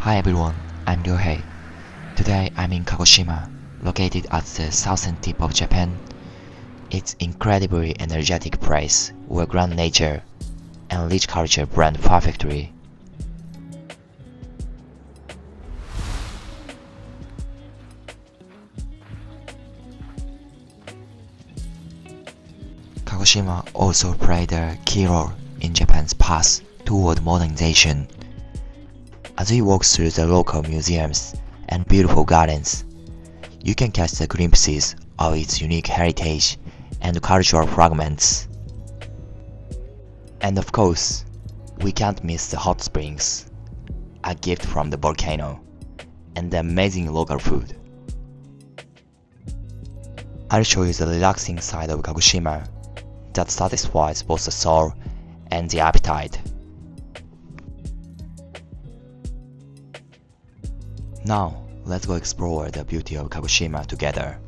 Hi everyone, I'm Ryohei. Today I'm in Kagoshima, located at the southern tip of Japan. It's incredibly energetic place where grand nature and rich culture blend perfectly. Kagoshima also played a key role in Japan's path toward modernization. As we walk through the local museums and beautiful gardens, you can catch the glimpses of its unique heritage and cultural fragments. And of course, we can't miss the hot springs, a gift from the volcano, and the amazing local food. I'll show you the relaxing side of Kagoshima that satisfies both the soul and the appetite. Now, let's go explore the beauty of Kagoshima together.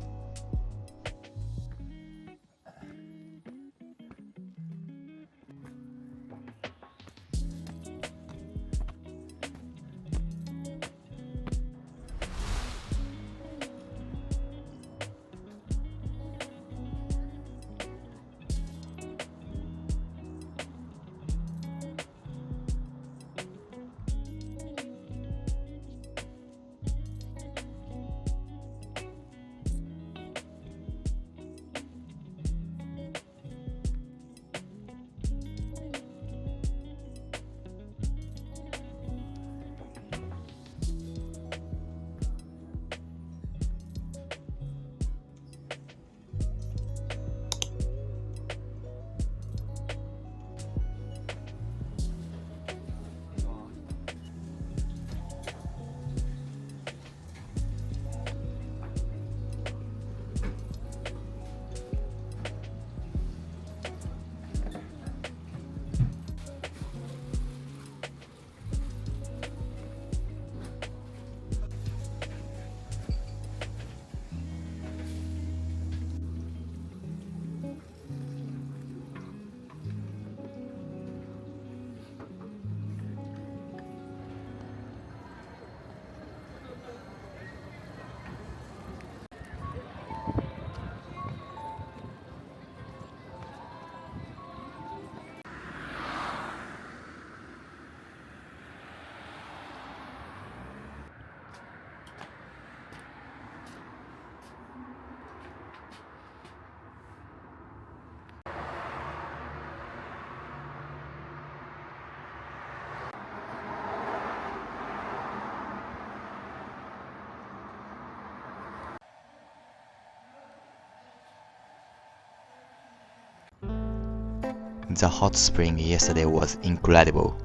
The hot spring yesterday was incredible.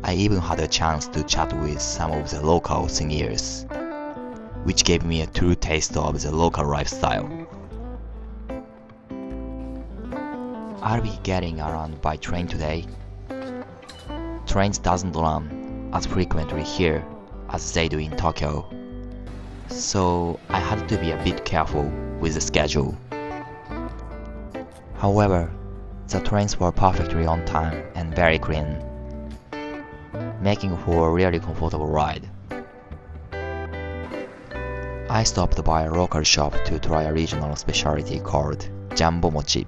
I even had a chance to chat with some of the local seniors, which gave me a true taste of the local lifestyle. I'll be getting around by train today. Trains doesn't run as frequently here as they do in Tokyo, so I had to be a bit careful with the schedule. However, the trains were perfectly on time and very clean, making for a really comfortable ride. I stopped by a local shop to try a regional specialty called Jumbo Mochi.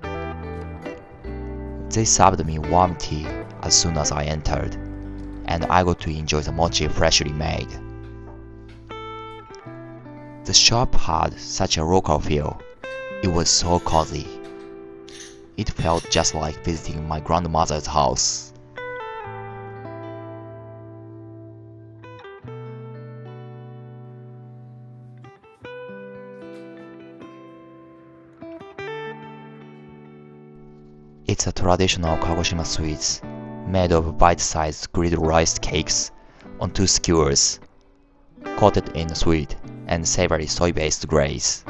They served me warm tea as soon as I entered, and I got to enjoy the mochi freshly made. The shop had such a local feel. It was so cozy. It felt just like visiting my grandmother's house. It's a traditional Kagoshima sweets made of bite-sized grilled rice cakes on two skewers, coated in sweet and savory soy-based glaze.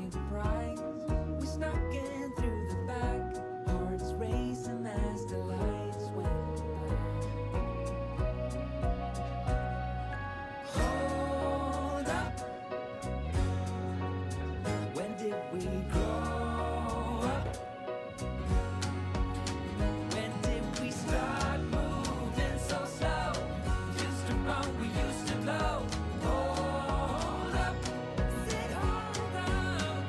paying the price. We snuck in through the back, hearts racing as the lights went by. Hold up, when did we grow up? When did we start moving so slow? Used to run, we used to glow. Hold up, sit hold up.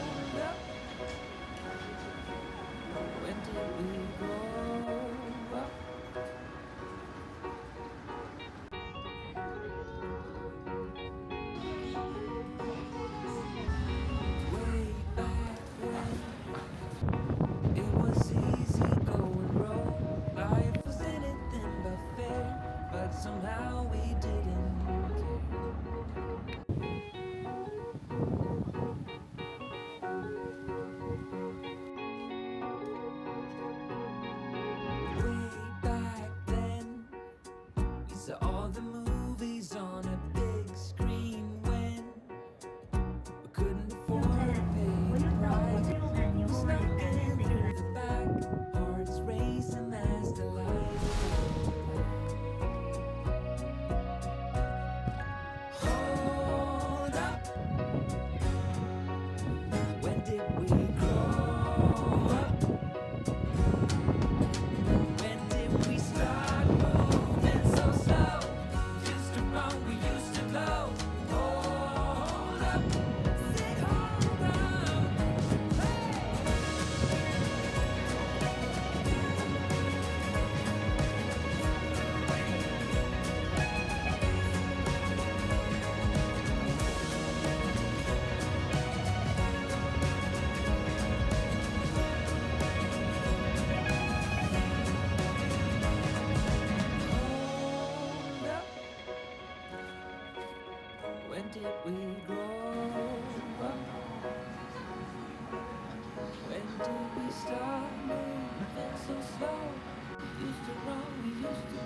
Hold up, when did we grow up? Way back when it was easy going broke. Life was anything but fair, but somehow we didn't care. Way back then, we saw all the movies on a big screen when we couldn't afford to pay the price. We snuck in through the back, hearts racing as the lights hold up, when did we grow up? When did we start moving so slow? Used to run, we used to glow. Hold up, sit hold up. Hold up, when did we grow up? When did we start moving so slow? We used to run, we used to